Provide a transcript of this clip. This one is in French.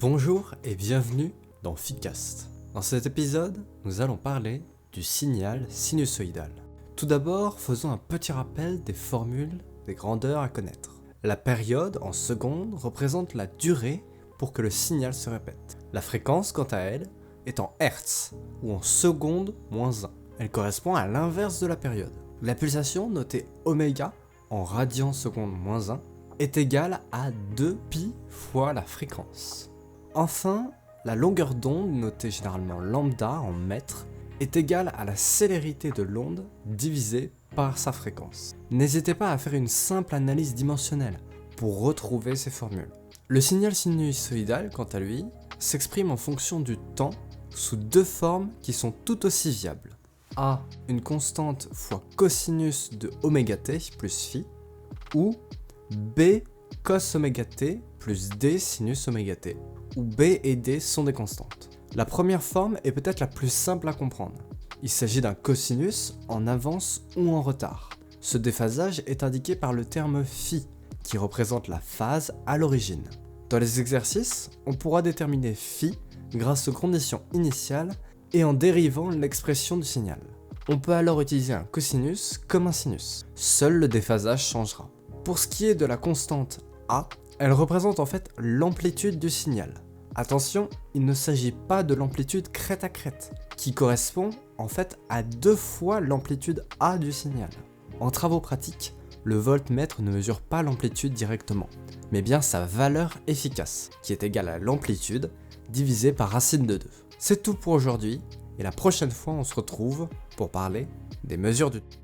Bonjour et bienvenue dans Ficast. Dans cet épisode, nous allons parler du signal sinusoïdal. Tout d'abord, faisons un petit rappel des formules des grandeurs à connaître. La période en secondes représente la durée pour que le signal se répète. La fréquence, quant à elle, est en Hertz ou en secondes moins 1. Elle correspond à l'inverse de la période. La pulsation, notée oméga en radians secondes moins 1, est égale à 2π fois la fréquence. Enfin, la longueur d'onde, notée généralement lambda en mètres, est égale à la célérité de l'onde divisée par sa fréquence. N'hésitez pas à faire une simple analyse dimensionnelle pour retrouver ces formules. Le signal sinusoïdal, quant à lui, s'exprime en fonction du temps sous deux formes qui sont tout aussi viables. A, une constante fois cosinus de oméga t plus phi, ou B, cos oméga t plus D sinus oméga t, où B et D sont des constantes. La première forme est peut-être la plus simple à comprendre. Il s'agit d'un cosinus en avance ou en retard. Ce déphasage est indiqué par le terme phi, qui représente la phase à l'origine. Dans les exercices, on pourra déterminer phi grâce aux conditions initiales et en dérivant l'expression du signal. On peut alors utiliser un cosinus comme un sinus. Seul le déphasage changera. Pour ce qui est de la constante A, elle représente en fait l'amplitude du signal. Attention, il ne s'agit pas de l'amplitude crête à crête, qui correspond en fait à 2 fois l'amplitude A du signal. En travaux pratiques, le voltmètre ne mesure pas l'amplitude directement, mais bien sa valeur efficace, qui est égale à l'amplitude divisée par racine de 2. C'est tout pour aujourd'hui, et la prochaine fois on se retrouve pour parler des mesures du temps.